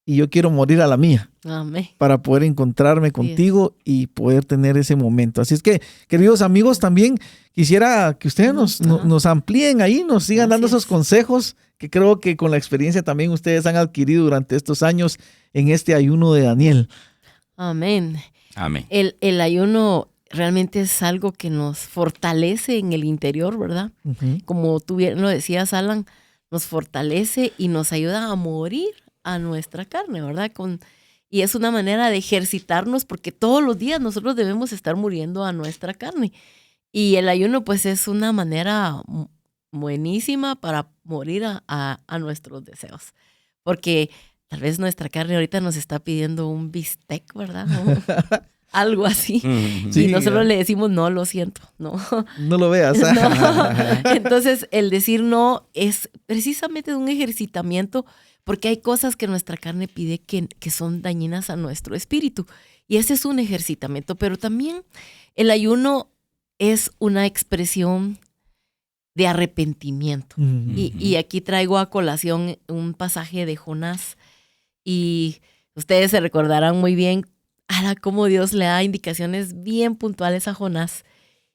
y yo quiero morir a la mía. Amén. Para poder encontrarme contigo y poder tener ese momento. Así es que, queridos amigos, también quisiera que ustedes nos amplíen ahí, nos sigan dando esos consejos que creo que con la experiencia también ustedes han adquirido durante estos años en este ayuno de Daniel. Amén. Amén. El ayuno realmente es algo que nos fortalece en el interior, ¿verdad? Uh-huh. Como tú bien lo decías, Alan, nos fortalece y nos ayuda a morir a nuestra carne, ¿verdad? Y es una manera de ejercitarnos porque todos los días nosotros debemos estar muriendo a nuestra carne. Y el ayuno pues es una manera buenísima para morir a nuestros deseos. Porque tal vez nuestra carne ahorita nos está pidiendo un bistec, ¿verdad? O algo así. Sí, y nosotros le decimos, no, lo siento, no. No lo veas. No. Entonces, el decir no es precisamente un ejercitamiento porque hay cosas que nuestra carne pide que son dañinas a nuestro espíritu. Y ese es un ejercitamiento. Pero también el ayuno es una expresión de arrepentimiento. Uh-huh. Y aquí traigo a colación un pasaje de Jonás. Y ustedes se recordarán muy bien cómo Dios le da indicaciones bien puntuales a Jonás.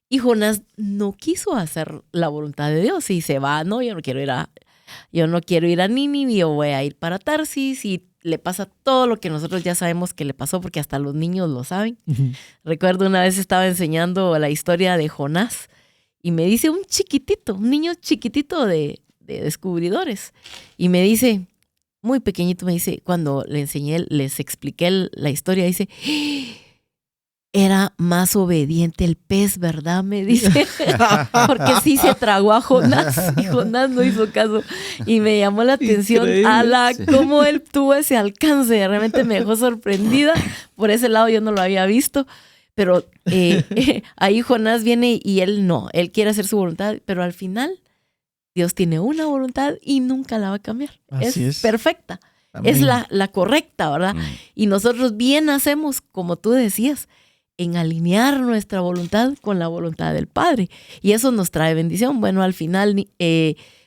Y Jonás no quiso hacer la voluntad de Dios y se va, no, yo no quiero ir a Nínive, yo voy a ir para Tarsis, y le pasa todo lo que nosotros ya sabemos que le pasó porque hasta los niños lo saben. Uh-huh. Recuerdo una vez estaba enseñando la historia de Jonás y me dice un niño chiquitito de descubridores, y me dice, muy pequeñito, me dice, cuando les expliqué la historia, dice, era más obediente el pez, ¿verdad? Me dice, porque sí se tragó a Jonás y Jonás no hizo caso. Y me llamó la atención cómo él tuvo ese alcance. Realmente me dejó sorprendida. Por ese lado yo no lo había visto. Pero ahí Jonás viene y él quiere hacer su voluntad, pero al final Dios tiene una voluntad y nunca la va a cambiar. Así es perfecta. Amén. Es la correcta, ¿verdad? Y nosotros bien hacemos, como tú decías, en alinear nuestra voluntad con la voluntad del Padre. Y eso nos trae bendición. Bueno, al final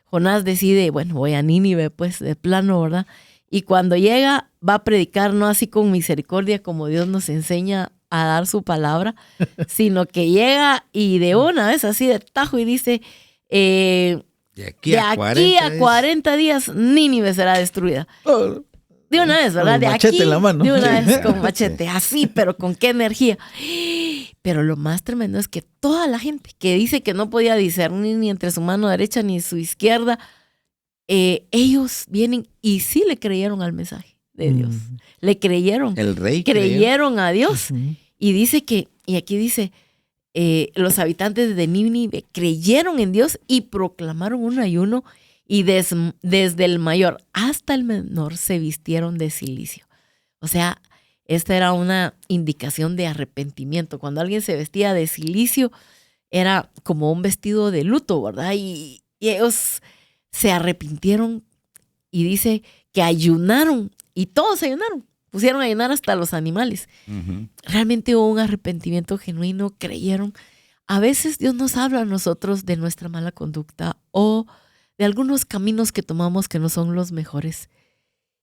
Jonás decide, bueno, voy a Nínive, pues, de plano, ¿verdad? Y cuando llega, va a predicar no así con misericordia como Dios nos enseña a dar su palabra, sino que llega y de una vez así de tajo y dice, de aquí a 40 días Nínive será destruida. De una vez, ¿verdad? De machete aquí, en la mano. de una vez con machete, así, pero con qué energía. Pero lo más tremendo es que toda la gente que dice que no podía discernir ni entre su mano derecha ni su izquierda, ellos vienen y sí le creyeron al mensaje de Dios. Le creyeron. El rey creyeron a Dios. Uh-huh. Y dice y aquí dice, los habitantes de Nínive creyeron en Dios y proclamaron un ayuno, y desde el mayor hasta el menor se vistieron de cilicio. O sea, esta era una indicación de arrepentimiento. Cuando alguien se vestía de cilicio, era como un vestido de luto, ¿verdad? Y ellos se arrepintieron, y dice que ayunaron, y todos ayunaron. Pusieron a ayunar hasta los animales. Uh-huh. Realmente hubo un arrepentimiento genuino, creyeron. A veces Dios nos habla a nosotros de nuestra mala conducta o de algunos caminos que tomamos que no son los mejores.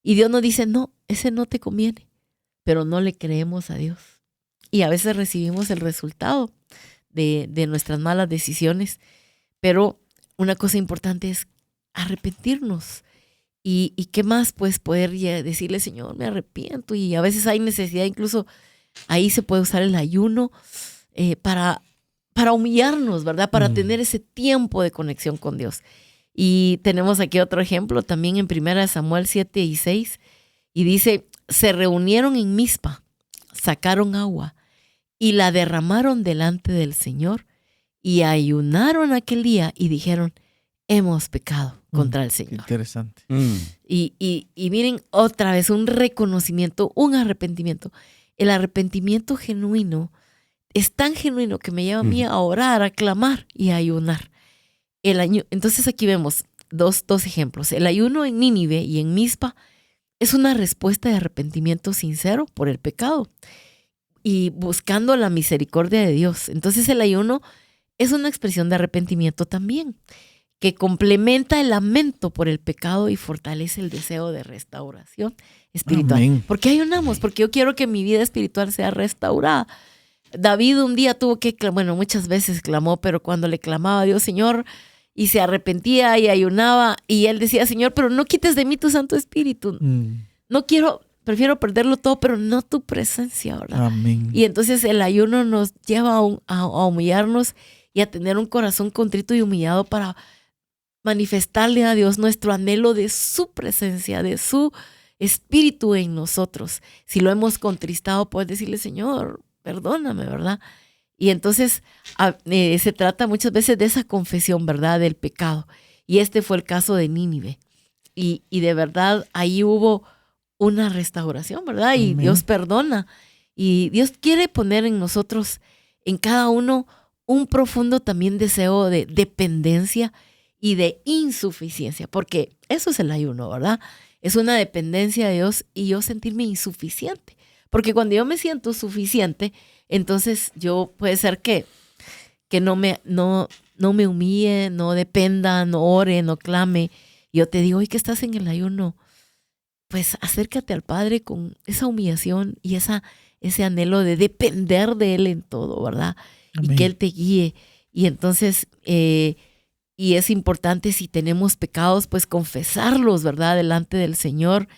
Y Dios nos dice, no, ese no te conviene. Pero no le creemos a Dios. Y a veces recibimos el resultado de nuestras malas decisiones. Pero una cosa importante es arrepentirnos. ¿Y qué más? Pues poder decirle, Señor, me arrepiento. Y a veces hay necesidad, incluso ahí se puede usar el ayuno para humillarnos, ¿verdad? Para tener ese tiempo de conexión con Dios. Y tenemos aquí otro ejemplo también en 1 Samuel 7:6. Y dice, se reunieron en Mizpa, sacaron agua y la derramaron delante del Señor y ayunaron aquel día y dijeron, hemos pecado contra el Señor. Interesante. Y miren, otra vez un reconocimiento, un arrepentimiento. El arrepentimiento genuino es tan genuino que me lleva a mí a orar, a clamar y a ayunar. Entonces aquí vemos dos ejemplos. El ayuno en Nínive y en Mizpa es una respuesta de arrepentimiento sincero por el pecado y buscando la misericordia de Dios. Entonces el ayuno es una expresión de arrepentimiento también, que complementa el lamento por el pecado y fortalece el deseo de restauración espiritual. Amén. ¿Por qué ayunamos? Porque yo quiero que mi vida espiritual sea restaurada. David un día muchas veces clamó, pero cuando le clamaba a Dios, Señor, y se arrepentía y ayunaba, y él decía, Señor, pero no quites de mí tu Santo Espíritu. Prefiero perderlo todo, pero no tu presencia, ¿verdad? Amén. Y entonces el ayuno nos lleva a humillarnos y a tener un corazón contrito y humillado para manifestarle a Dios nuestro anhelo de su presencia, de su Espíritu en nosotros. Si lo hemos contristado, puedes decirle, Señor, perdóname, ¿verdad? Y entonces se trata muchas veces de esa confesión, ¿verdad? Del pecado. Y este fue el caso de Nínive. Y de verdad ahí hubo una restauración, ¿verdad? Y Amén. Dios perdona. Y Dios quiere poner en nosotros, en cada uno, un profundo también deseo de dependencia y de insuficiencia. Porque eso es el ayuno, ¿verdad? Es una dependencia de Dios y yo sentirme insuficiente. Porque cuando yo me siento suficiente, entonces yo puede ser que no me humille, no dependa, no ore, no clame. Yo te digo, hoy que estás en el ayuno, pues acércate al Padre con esa humillación y ese anhelo de depender de Él en todo, ¿verdad? Amén. Y que Él te guíe. Y entonces, y es importante si tenemos pecados, pues confesarlos, ¿verdad? Delante del Señor.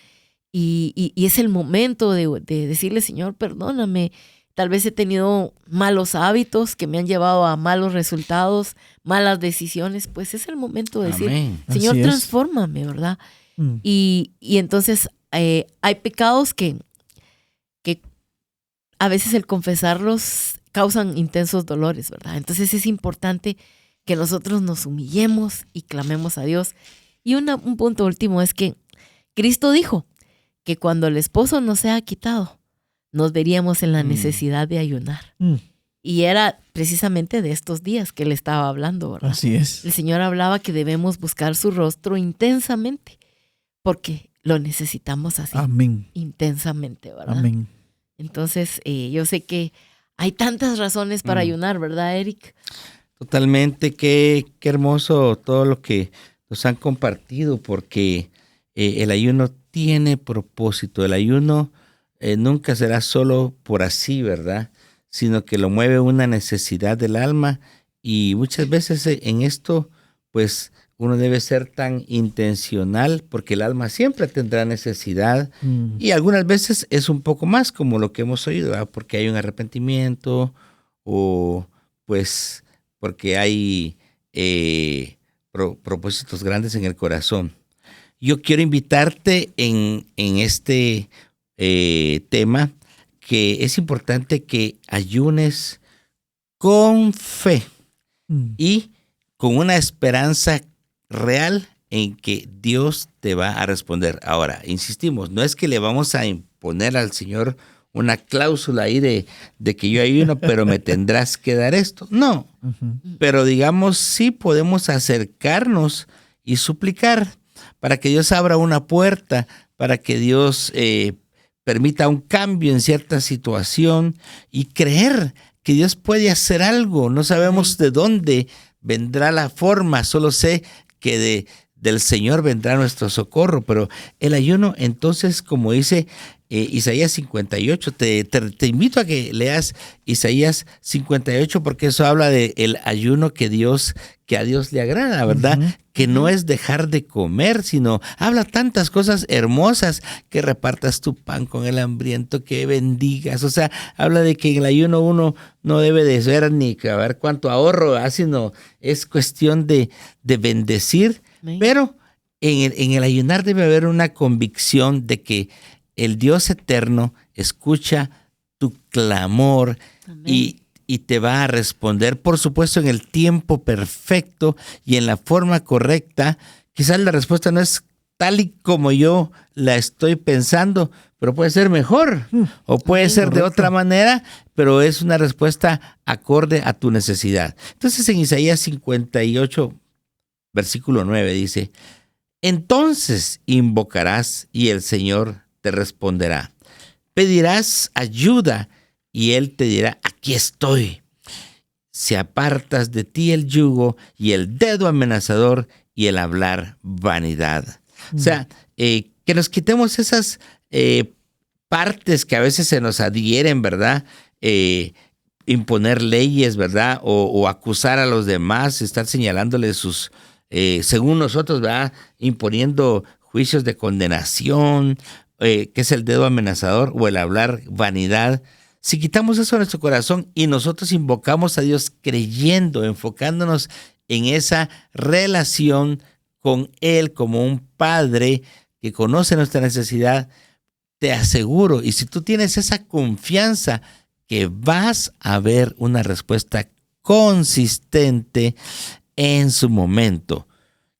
Y es el momento de decirle, Señor, perdóname. Tal vez he tenido malos hábitos que me han llevado a malos resultados, malas decisiones. Pues es el momento de decir, Amén. Señor, Así es. transfórmame, ¿verdad? Mm. Y entonces hay pecados que a veces el confesarlos causan intensos dolores, ¿verdad? Entonces es importante que nosotros nos humillemos y clamemos a Dios. Y un punto último es que Cristo dijo que cuando el esposo nos sea quitado, nos veríamos en la necesidad de ayunar. Mm. Y era precisamente de estos días que él estaba hablando, ¿verdad? Así es. El Señor hablaba que debemos buscar su rostro intensamente, porque lo necesitamos así, Amén. intensamente, ¿verdad? Amén. Entonces, yo sé que hay tantas razones para ayunar, ¿verdad, Eric? Totalmente, qué hermoso todo lo que nos han compartido, porque el ayuno tiene propósito. El ayuno nunca será solo por así, ¿verdad? Sino que lo mueve una necesidad del alma, y muchas veces en esto, pues uno debe ser tan intencional, porque el alma siempre tendrá necesidad, y algunas veces es un poco más, como lo que hemos oído, ¿verdad? Porque hay un arrepentimiento, o pues porque hay propósitos grandes en el corazón. Yo quiero invitarte en este tema, que es importante que ayunes con fe y con una esperanza real en que Dios te va a responder. Ahora, insistimos, no es que le vamos a imponer al Señor una cláusula ahí de que yo ayuno, pero me tendrás que dar esto. No, pero digamos, sí podemos acercarnos y suplicar para que Dios abra una puerta, para que Dios permita un cambio en cierta situación, y creer que Dios puede hacer algo. No sabemos de dónde vendrá la forma, solo sé que del Señor vendrá nuestro socorro. Pero el ayuno, entonces, como dice Isaías 58, te invito a que leas Isaías 58, porque eso habla del ayuno que a Dios le agrada, ¿verdad? Que no es dejar de comer, sino habla tantas cosas hermosas, que repartas tu pan con el hambriento, que bendigas. O sea, habla de que en el ayuno uno no debe de ver ni a ver cuánto ahorro, sino es cuestión de bendecir. Amén. Pero en el ayunar debe haber una convicción de que el Dios eterno escucha tu clamor y te va a responder, por supuesto, en el tiempo perfecto y en la forma correcta. Quizás la respuesta no es tal y como yo la estoy pensando, pero puede ser mejor o puede ser de otra manera, pero es una respuesta acorde a tu necesidad. Entonces en Isaías 58, versículo 9 dice, entonces invocarás y el Señor te responderá. Pedirás ayuda y Él te dirá, aquí estoy. Si apartas de ti el yugo y el dedo amenazador y el hablar vanidad. O sea, que nos quitemos esas partes que a veces se nos adhieren, ¿verdad? Imponer leyes, ¿verdad? O acusar a los demás, estar señalándoles sus, según nosotros, ¿verdad? Imponiendo juicios de condenación, que es el dedo amenazador o el hablar vanidad. Si quitamos eso de nuestro corazón y nosotros invocamos a Dios creyendo, enfocándonos en esa relación con Él como un Padre que conoce nuestra necesidad, te aseguro, y si tú tienes esa confianza, que vas a ver una respuesta consistente en su momento.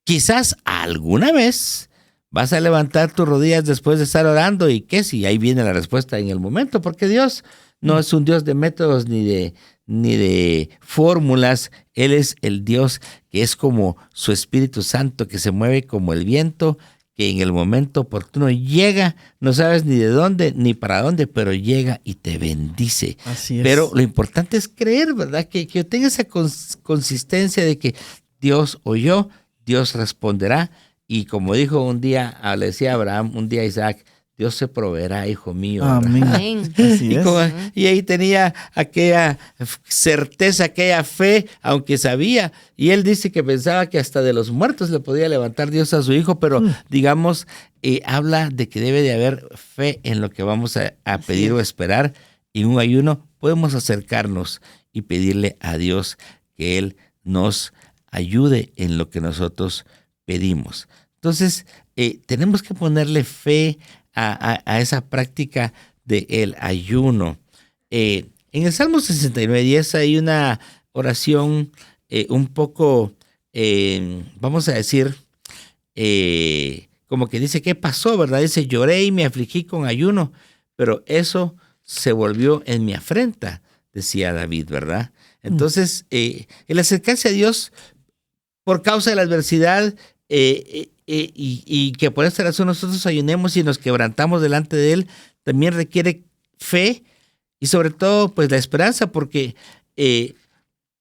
Quizás alguna vez vas a levantar tus rodillas después de estar orando y que si ahí viene la respuesta en el momento, porque Dios no es un Dios de métodos ni de fórmulas. Él es el Dios que es como su Espíritu Santo, que se mueve como el viento, que en el momento oportuno llega, no sabes ni de dónde ni para dónde, pero llega y te bendice. Así es. Pero lo importante es creer, ¿verdad? Que yo tenga esa consistencia de que Dios oyó, Dios responderá. Y como dijo un día, le decía Abraham, un día a Isaac, Dios se proveerá, hijo mío. Amén. Así es. Y ahí tenía aquella certeza, aquella fe, aunque sabía. Y él dice que pensaba que hasta de los muertos le podía levantar Dios a su hijo, pero digamos, habla de que debe de haber fe en lo que vamos a pedir o esperar. Y en un ayuno podemos acercarnos y pedirle a Dios que Él nos ayude en lo que nosotros pedimos. Entonces, tenemos que ponerle fe a esa práctica del ayuno. En el Salmo 69:10 hay una oración un poco, vamos a decir, como que dice, ¿qué pasó, verdad? Dice, lloré y me afligí con ayuno, pero eso se volvió en mi afrenta, decía David, ¿verdad? Entonces, el acercarse a Dios por causa de la adversidad, y que por esta razón nosotros ayunemos y nos quebrantamos delante de Él, también requiere fe y sobre todo pues la esperanza, porque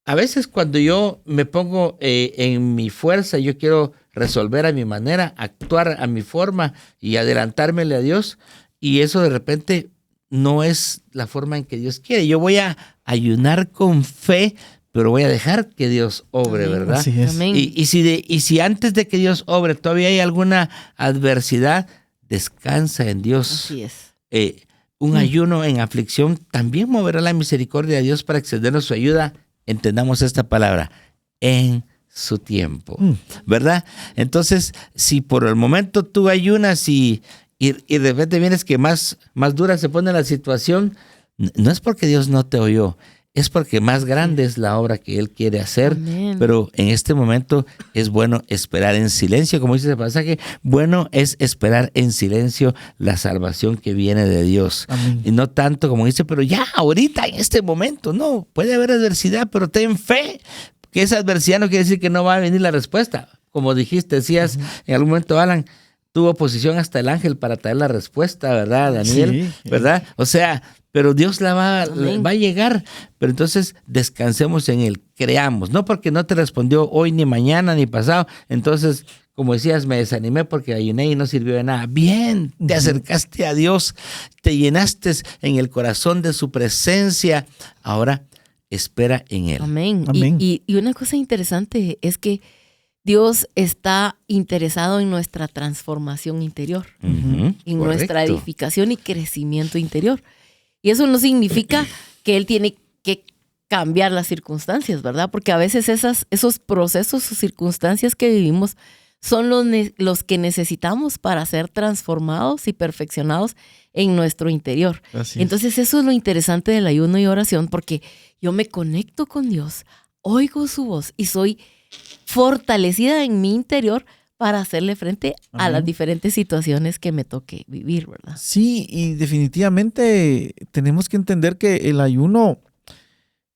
a veces cuando yo me pongo en mi fuerza, yo quiero resolver a mi manera, actuar a mi forma y adelantármele a Dios, y eso de repente no es la forma en que Dios quiere. Yo voy a ayunar con fe, pero voy a dejar que Dios obre, Amén. ¿verdad? Así es. Amén. Y si antes de que Dios obre todavía hay alguna adversidad, descansa en Dios. Así es. Un ayuno en aflicción también moverá la misericordia de Dios para extendernos su ayuda. Entendamos esta palabra, en su tiempo, ¿verdad? Entonces, si por el momento tú ayunas y de repente vienes que más dura se pone la situación, no es porque Dios no te oyó, es porque más grande es la obra que Él quiere hacer. Amén. Pero en este momento es bueno esperar en silencio, como dice ese pasaje, bueno es esperar en silencio la salvación que viene de Dios. Amén. Y no tanto como dice, pero ya ahorita, en este momento, no, puede haber adversidad, pero ten fe, que esa adversidad no quiere decir que no va a venir la respuesta. Como decías en algún momento, Alan, tuvo oposición hasta el ángel para traer la respuesta, ¿verdad, Daniel? Sí. ¿Verdad? O sea, pero Dios la va a llegar. Pero entonces descansemos en Él, creamos. No porque no te respondió hoy, ni mañana, ni pasado. Entonces, como decías, me desanimé porque ayuné y no sirvió de nada. Bien, te acercaste a Dios, te llenaste en el corazón de su presencia. Ahora, espera en Él. Amén. Amén. Y una cosa interesante es que Dios está interesado en nuestra transformación interior, en nuestra Correcto. edificación y crecimiento interior. Y eso no significa que Él tiene que cambiar las circunstancias, ¿verdad? Porque a veces esos procesos o circunstancias que vivimos son los que necesitamos para ser transformados y perfeccionados en nuestro interior. Así es. Entonces eso es lo interesante del ayuno y oración, porque yo me conecto con Dios, oigo su voz y soy fortalecida en mi interior para hacerle frente a las diferentes situaciones que me toque vivir, ¿verdad? Sí, y definitivamente tenemos que entender que el ayuno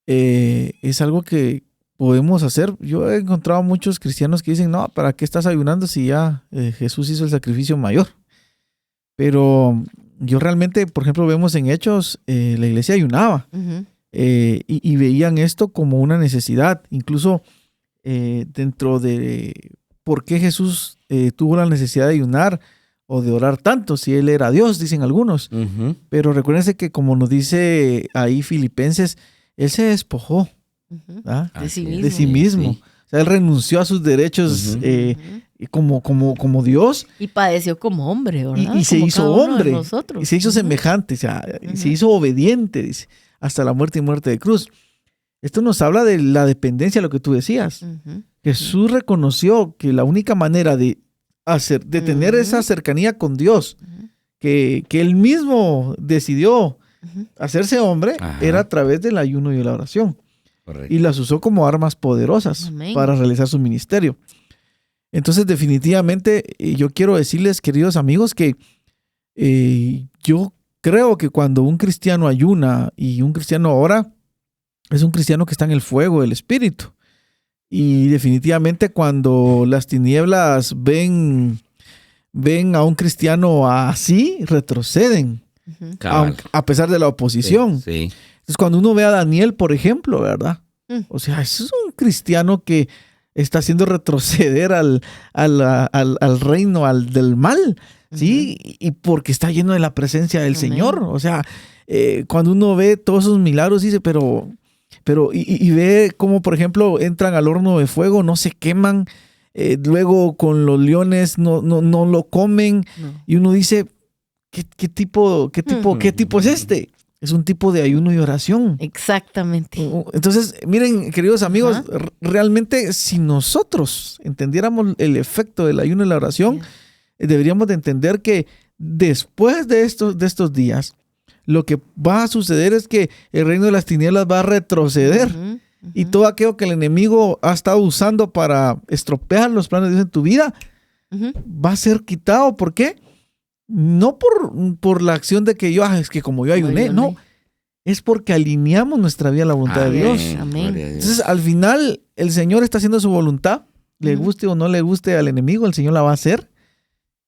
es algo que podemos hacer. Yo he encontrado muchos cristianos que dicen, no, ¿para qué estás ayunando si ya Jesús hizo el sacrificio mayor? Pero yo realmente, por ejemplo, vemos en Hechos, la iglesia ayunaba y veían esto como una necesidad. Incluso dentro de por qué Jesús tuvo la necesidad de ayunar o de orar tanto, si Él era Dios, dicen algunos. Pero recuérdense que como nos dice ahí Filipenses, Él se despojó de sí mismo. Sí. O sea, Él renunció a sus derechos como Dios. Y padeció como hombre, ¿verdad? Y se como hizo cada uno de hombre. nosotros. Y se hizo semejante, o sea, y se hizo obediente, dice, hasta la muerte y muerte de cruz. Esto nos habla de la dependencia, lo que tú decías. Jesús reconoció que la única manera de tener esa cercanía con Dios, que Él mismo decidió hacerse hombre, era a través del ayuno y la oración. Correcto. Y las usó como armas poderosas Amén. para realizar su ministerio. Entonces, definitivamente, yo quiero decirles, queridos amigos, que yo creo que cuando un cristiano ayuna y un cristiano ora, es un cristiano que está en el fuego del Espíritu. Y definitivamente cuando las tinieblas ven a un cristiano así, retroceden, a pesar de la oposición. Sí. Entonces, cuando uno ve a Daniel, por ejemplo, ¿verdad? O sea, ese es un cristiano que está haciendo retroceder al reino, del mal, ¿sí? Y porque está lleno de la presencia del Señor. O sea, cuando uno ve todos esos milagros, dice, pero ve cómo, por ejemplo, entran al horno de fuego, no se queman, luego con los leones no lo comen, y uno dice, ¿qué tipo es este? Es un tipo de ayuno y oración. Exactamente. Entonces, miren, queridos amigos, realmente si nosotros entendiéramos el efecto del ayuno y la oración, deberíamos de entender que después de estos días, lo que va a suceder es que el reino de las tinieblas va a retroceder. Y todo aquello que el enemigo ha estado usando para estropear los planes de Dios en tu vida, va a ser quitado. ¿Por qué? No por la acción de que es que como yo ayuné, no. Es porque alineamos nuestra vida a la voluntad de Dios. Amén. Entonces, al final, el Señor está haciendo su voluntad. Le guste o no le guste al enemigo, el Señor la va a hacer.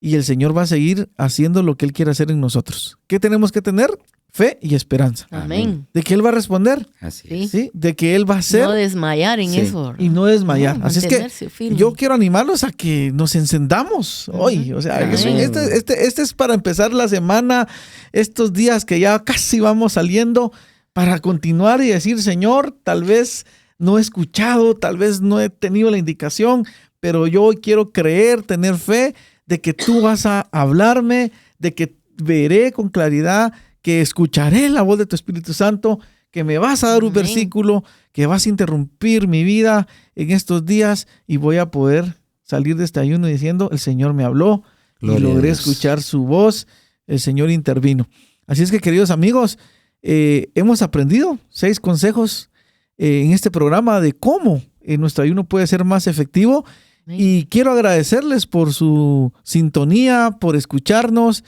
Y el Señor va a seguir haciendo lo que Él quiere hacer en nosotros. ¿Qué tenemos que tener? Fe y esperanza. Amén. De que Él va a responder. Así es. ¿Sí? De que Él va a hacer. No desmayar en eso, ¿verdad? Y no desmayar. Así es que firme. yo quiero animarlos a que nos encendamos hoy. O sea, este es para empezar la semana, estos días que ya casi vamos saliendo, para continuar y decir, Señor, tal vez no he escuchado, tal vez no he tenido la indicación, pero yo hoy quiero creer, tener fe de que tú vas a hablarme, de que veré con claridad, que escucharé la voz de tu Espíritu Santo, que me vas a dar un versículo, que vas a interrumpir mi vida en estos días y voy a poder salir de este ayuno diciendo, el Señor me habló y logré escuchar su voz, el Señor intervino. Así es que, queridos amigos, hemos aprendido 6 consejos en este programa de cómo nuestro ayuno puede ser más efectivo. Y quiero agradecerles por su sintonía, por escucharnos.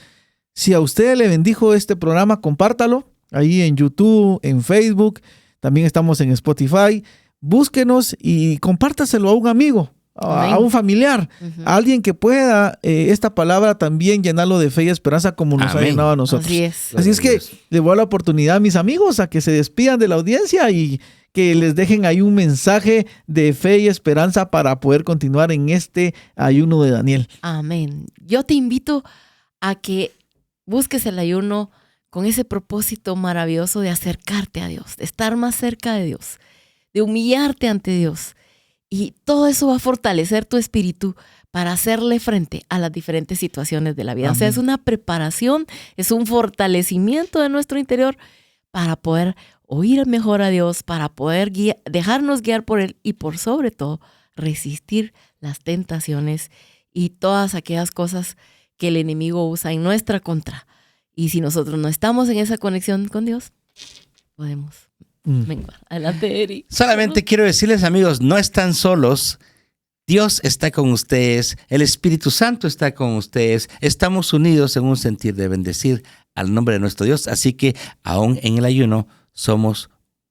Si a usted le bendijo este programa, compártalo ahí en YouTube, en Facebook. También estamos en Spotify. Búsquenos y compártaselo a un amigo, a un familiar, a alguien que pueda esta palabra también llenarlo de fe y esperanza como nos ha llenado a nosotros. Así es que le voy a dar la oportunidad a mis amigos a que se despidan de la audiencia y que les dejen ahí un mensaje de fe y esperanza para poder continuar en este ayuno de Daniel. Amén. Yo te invito a que busques el ayuno con ese propósito maravilloso de acercarte a Dios, de estar más cerca de Dios, de humillarte ante Dios. Y todo eso va a fortalecer tu espíritu para hacerle frente a las diferentes situaciones de la vida. Amén. O sea, es una preparación, es un fortalecimiento de nuestro interior para poder oír mejor a Dios, para poder dejarnos guiar por Él y por sobre todo resistir las tentaciones y todas aquellas cosas que el enemigo usa en nuestra contra. Y si nosotros no estamos en esa conexión con Dios, podemos menguar. Adelante, Eri. Solamente quiero decirles, amigos, no están solos. Dios está con ustedes, el Espíritu Santo está con ustedes, estamos unidos en un sentir de bendecir al nombre de nuestro Dios, así que aún en el ayuno somos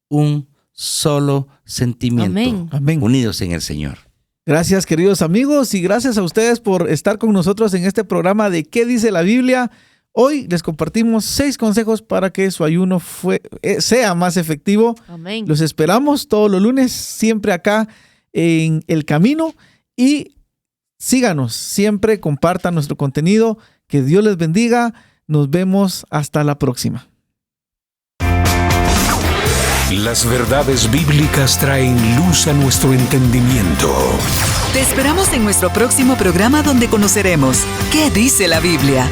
un solo sentimiento, Amén. Unidos en el Señor. Gracias, queridos amigos, y gracias a ustedes por estar con nosotros en este programa de ¿Qué dice la Biblia? Hoy les compartimos 6 consejos para que su ayuno sea más efectivo. Amén. Los esperamos todos los lunes, siempre acá en El Camino, y síganos, siempre compartan nuestro contenido. Que Dios les bendiga. Nos vemos hasta la próxima. Las verdades bíblicas traen luz a nuestro entendimiento. Te esperamos en nuestro próximo programa donde conoceremos ¿Qué dice la Biblia?